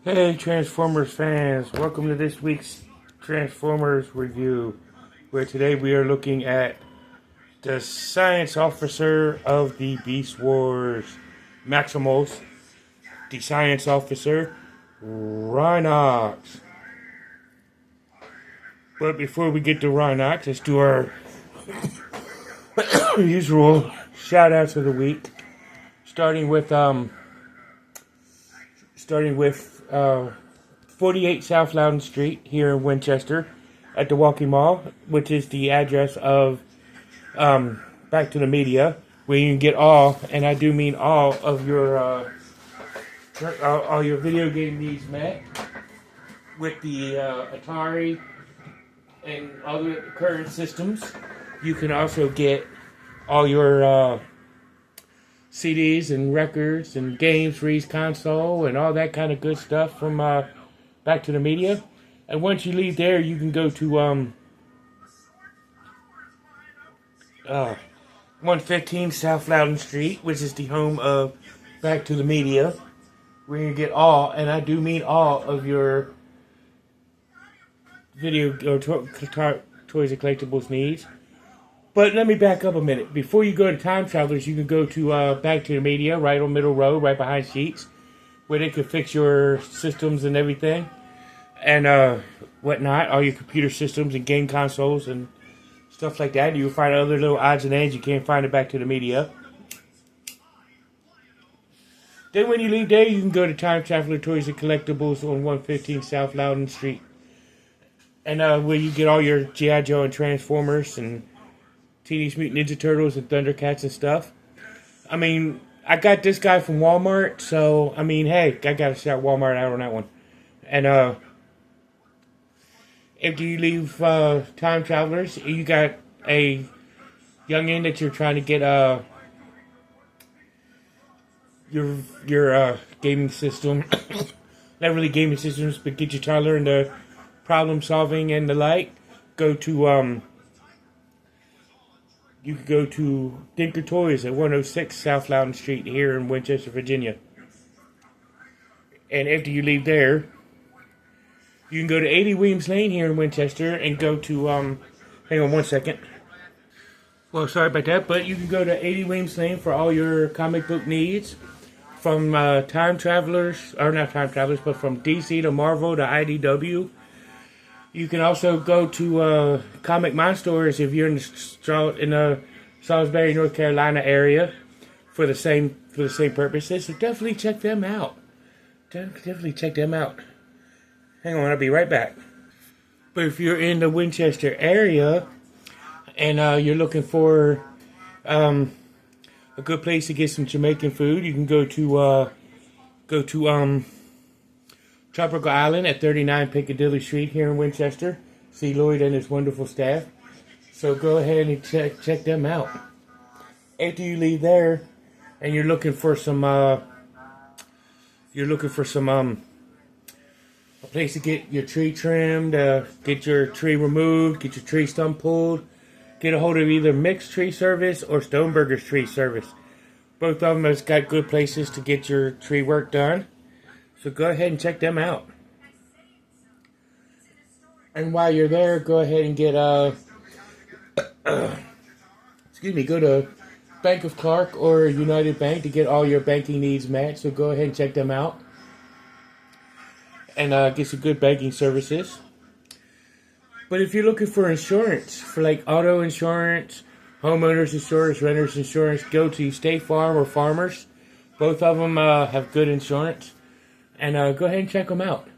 Hey Transformers fans, welcome to this week's Transformers review, where today we are looking at the science officer of the Beast Wars, Maximals, the science officer, Rhinox. But before we get to Rhinox, let's do our usual shout outs of the week, starting with 48 South Loudon Street here in Winchester at the Walking Mall, which is the address of Back to the Media, where you can get all, and I do mean all of your all your video game needs met with the Atari and all the current systems. You can also get all your CDs and records and games for each console and all that kind of good stuff from Back to the Media. And once you leave there, you can go to 115 South Loudon Street, which is the home of Back to the Media, where you get all, and I do mean all, of your video or toys and collectibles needs. But let me back up a minute. Before you go to Time Travelers, you can go to Back to the Media, right on Middle Road, right behind Sheets, where they can fix your systems and everything, and whatnot, all your computer systems and game consoles and stuff like that. You can find other little odds and ends you can't find it Back to the Media. Then when you leave there, you can go to Time Traveler Toys and Collectibles on 115 South Loudon Street, and where you get all your G.I. Joe and Transformers and Teenage Mutant Ninja Turtles and Thundercats and stuff. I mean, I got this guy from Walmart, so, I mean, hey, I gotta shout Walmart out on that one. And, if you leave, Time Travelers, you got a youngin' that you're trying to get, your gaming system, not really gaming systems, but get your toddler into problem solving and the like, go to, you can go to Tinker Toys at 106 South Loudon Street here in Winchester, Virginia. And after you leave there, you can go to 80 Weems Lane here in Winchester and go to, hang on one second. Well, sorry about that, but you can go to 80 Weems Lane for all your comic book needs. From Time Travelers, or not Time Travelers, but from DC to Marvel to IDW. You can also go to Comic Mind Stores if you're in the Salisbury, North Carolina area for the same purposes. So definitely check them out. Definitely check them out. Hang on, I'll be right back. But if you're in the Winchester area and you're looking for a good place to get some Jamaican food, you can go to Tropical Island at 39 Piccadilly Street here in Winchester. See Lloyd and his wonderful staff. So go ahead and check them out. After you leave there, and you're looking for some a place to get your tree trimmed, get your tree removed, get your tree stump pulled, get a hold of either Mixed Tree Service or Stoneburger's Tree Service. Both of them has got good places to get your tree work done. So go ahead and check them out. And while you're there, go ahead and get go to Bank of Clark or United Bank to get all your banking needs met. So go ahead and check them out and get some good banking services. But if you're looking for insurance, for like auto insurance, homeowners insurance, renters insurance, go to State Farm or Farmers. Both of them have good insurance. And go ahead and check them out.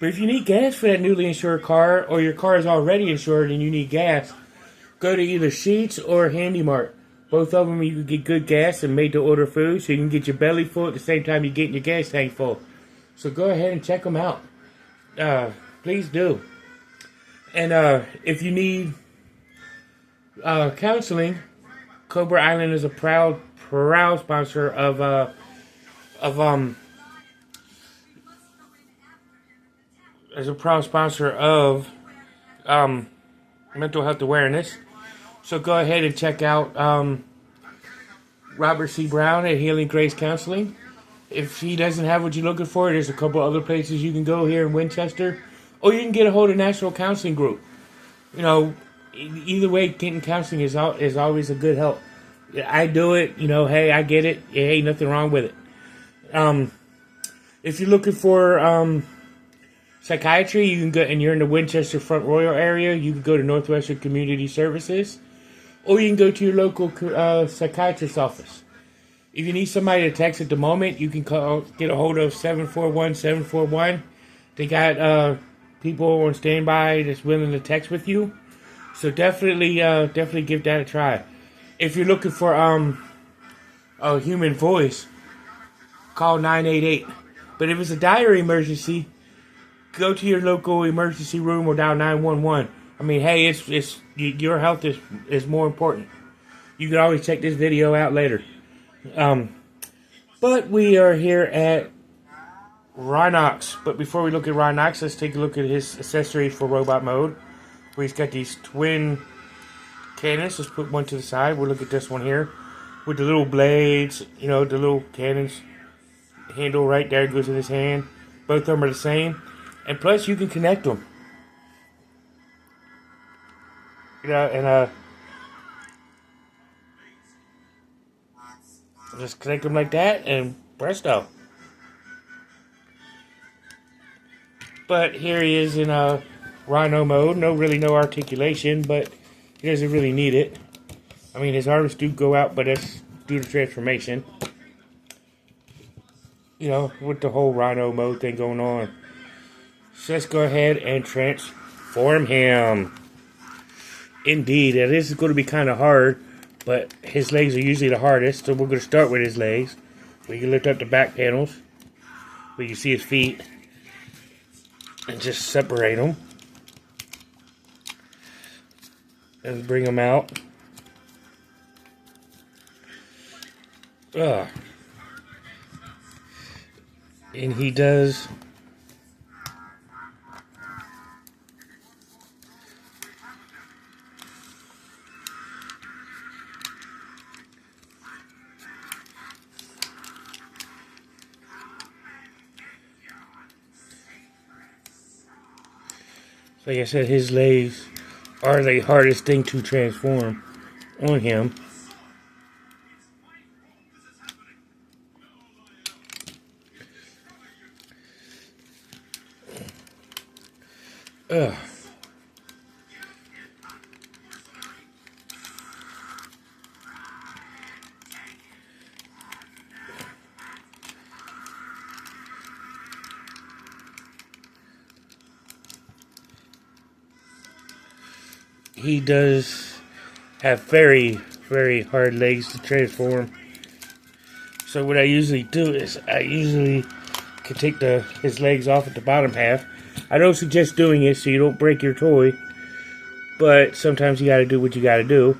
But if you need gas for that newly insured car, or your car is already insured and you need gas, go to either Sheets or Handy Mart. Both of them you can get good gas and made-to-order food, so you can get your belly full at the same time you're getting your gas tank full. So go ahead and check them out. Please do. And if you need counseling, Cobra Island is a proud sponsor of mental health awareness. So go ahead and check out Robert C. Brown at Healing Grace Counseling. If he doesn't have what you're looking for, there's a couple other places you can go here in Winchester. Or you can get a hold of National Counseling Group. You know, either way, getting counseling is always a good help. I do it, you know, hey, I get it. There ain't nothing wrong with it. If you're looking for psychiatry, you can go, and you're in the Winchester Front Royal area, you can go to Northwestern Community Services. Or you can go to your local psychiatrist's office. If you need somebody to text at the moment, you can get a hold of 741-741. They got people on standby that's willing to text with you. So definitely give that a try. If you're looking for a human voice, call 988. But if it's a dire emergency, go to your local emergency room or dial 911. I mean, hey, it's your health is more important. You can always check this video out later. But we are here at Rhinox. But before we look at Rhinox, let's take a look at his accessories for robot mode. Where he's got these twin cannons. Let's put one to the side. We'll look at this one here. With the little blades, you know, the little cannons. Handle right there goes in his hand. Both of them are the same. And plus, you can connect them. You know, and just connect them like that, and presto. But here he is in Rhino mode. No articulation, but he doesn't really need it. I mean, his arms do go out, but that's due to transformation. You know, with the whole Rhino mode thing going on. So let's go ahead and transform him. Indeed, it is going to be kind of hard, but his legs are usually the hardest, so we're going to start with his legs. We can lift up the back panels, where you see his feet, and just separate them. And bring them out. And he does... Like I said, his legs are the hardest thing to transform on him. He does have very hard legs to transform. So what I usually do is I usually can take his legs off at the bottom half. I don't suggest doing it so you don't break your toy, but sometimes you gotta do what you gotta do.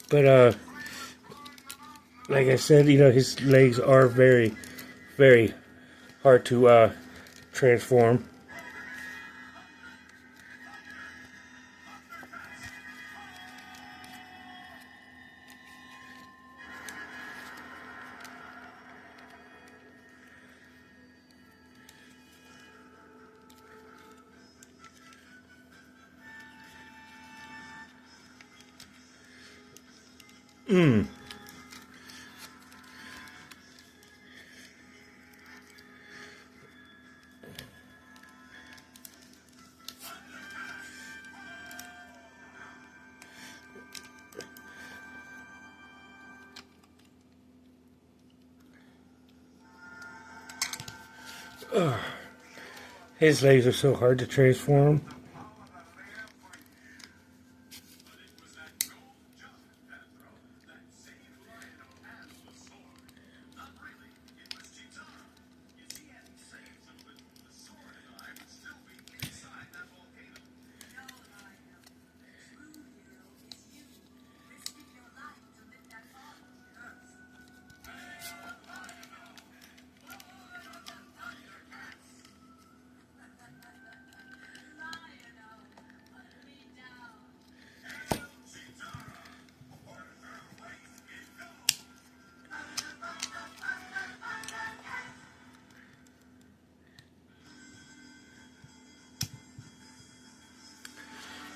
But like I said, you know, his legs are very hard to transform. His legs are so hard to transform.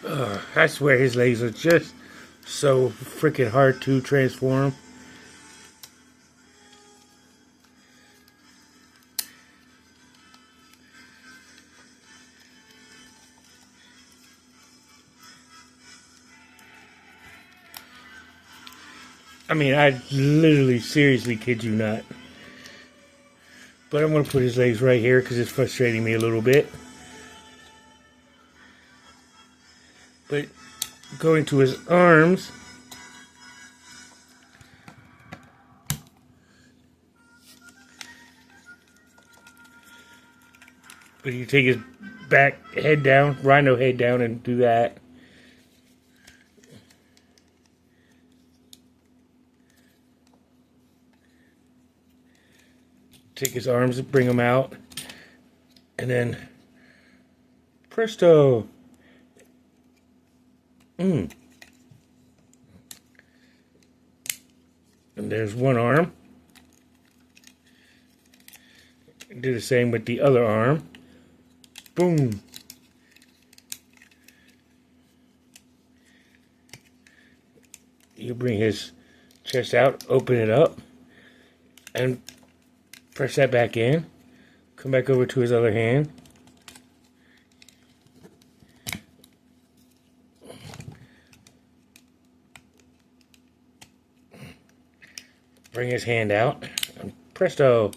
I swear his legs are just so freaking hard to transform. I mean, I literally, seriously kid you not. But I'm going to put his legs right here because it's frustrating me a little bit. But going to his arms, but you take his back head down, rhino head down, and do that. Take his arms and bring them out. And then, presto. And there's one arm. Do the same with the other arm. Boom. You bring his chest out, open it up, and press that back in. Come back over to his other hand. Bring his hand out, and presto.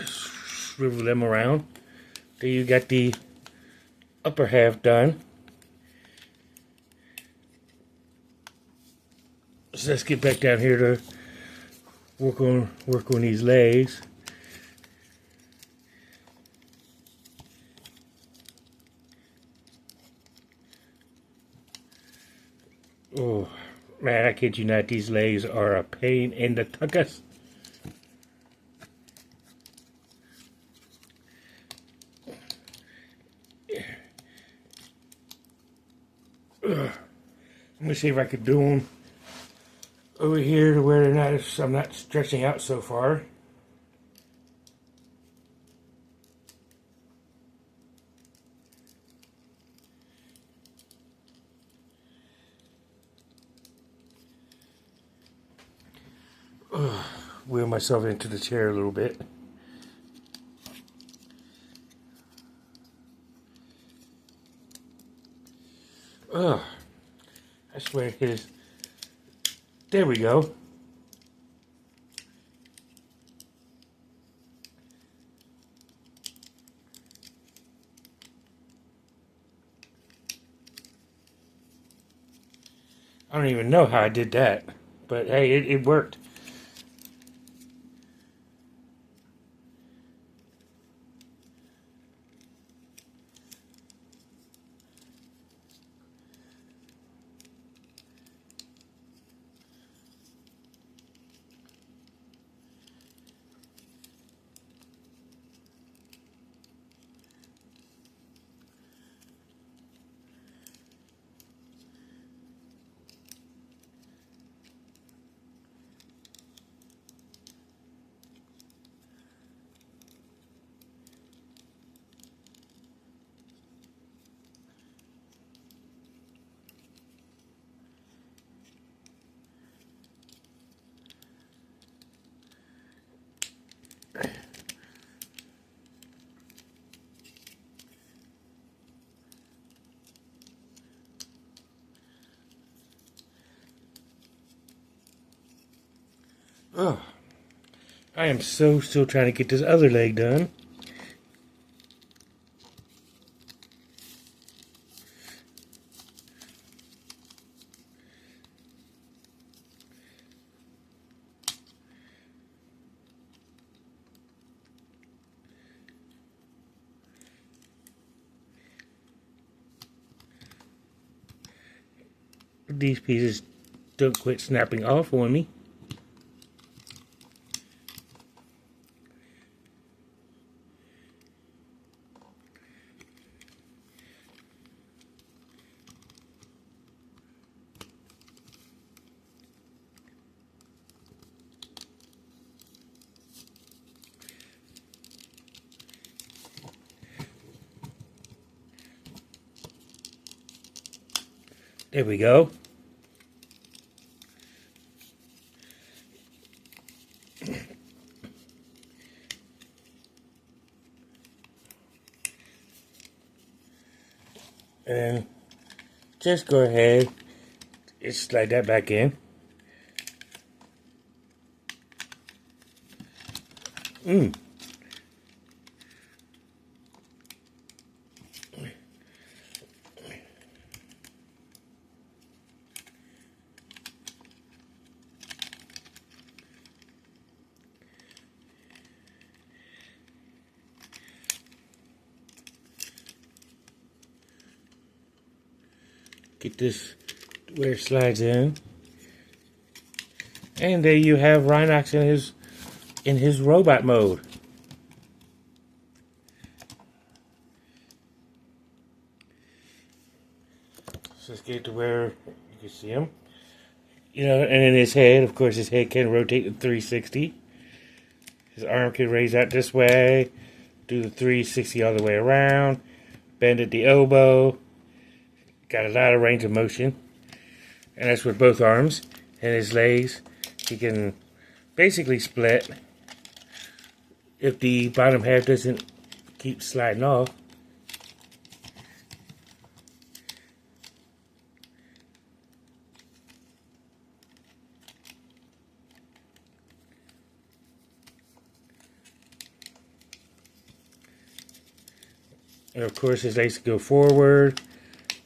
Swivel them around. There you got the upper half done. So let's get back down here to work on these legs. Oh man, I kid you not, these legs are a pain in the tuckus. Let me see if I could do them over here to where they're not, I'm not stretching out so far. Wheel myself into the chair a little bit. I swear it is. There we go. I don't even know how I did that, but hey, it worked. Oh, I am still trying to get this other leg done. These pieces don't quit snapping off on me. There we go. And just go ahead and slide that back in. Get this where it slides in. And there you have Rhinox in his robot mode. So let's get to where you can see him. You know, and in his head, of course, his head can rotate to 360. His arm can raise out this way, do the 360 all the way around, bend at the elbow. Got a lot of range of motion. And that's with both arms. And his legs, he can basically split if the bottom half doesn't keep sliding off. And of course his legs can go forward,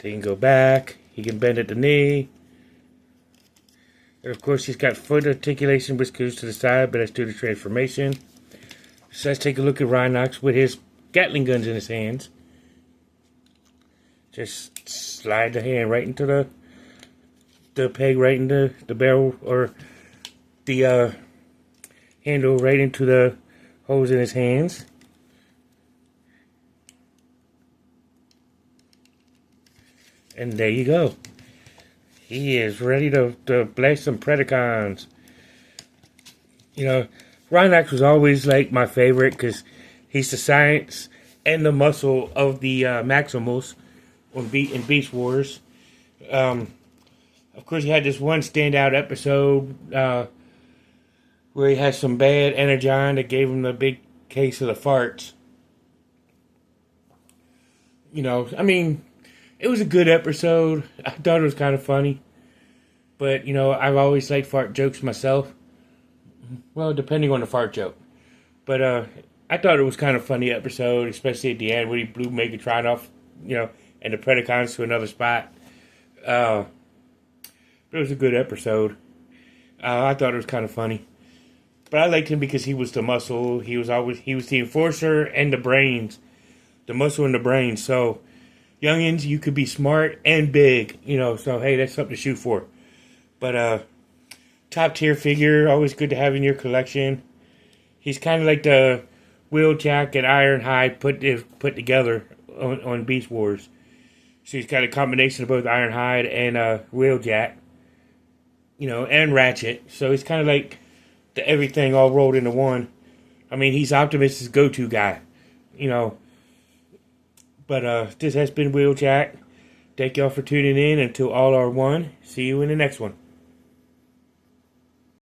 they can go back, he can bend at the knee. And of course he's got foot articulation which goes to the side, but that's due to transformation. So let's take a look at Rhinox with his Gatling guns in his hands. Just slide the hand right into the peg, right into the barrel, or the handle right into the holes in his hands. And there you go. He is ready to blast some Predacons. You know, Rhinox was always like my favorite because he's the science and the muscle of the Maximals in Beast Wars. Of course, he had this one standout episode where he had some bad energon that gave him the big case of the farts. You know, I mean, it was a good episode. I thought it was kind of funny. But, you know, I've always liked fart jokes myself. Well, depending on the fart joke. But I thought it was kind of a funny episode, especially at the end when he blew Megatron off, you know, and the Predacons to another spot. But it was a good episode. I thought it was kind of funny. But I liked him because he was the muscle. He was the enforcer and the brains. The muscle and the brains. So, youngins, you could be smart and big, you know, so hey, that's something to shoot for. But top tier figure, always good to have in your collection. He's kind of like the Wheeljack and Ironhide put together on Beast Wars. So he's got a combination of both Ironhide and Wheeljack, you know, and Ratchet. So he's kind of like the everything all rolled into one. I mean, he's Optimus's go-to guy, you know. But this has been Wheeljack. Thank y'all for tuning in. Until all are one, see you in the next one.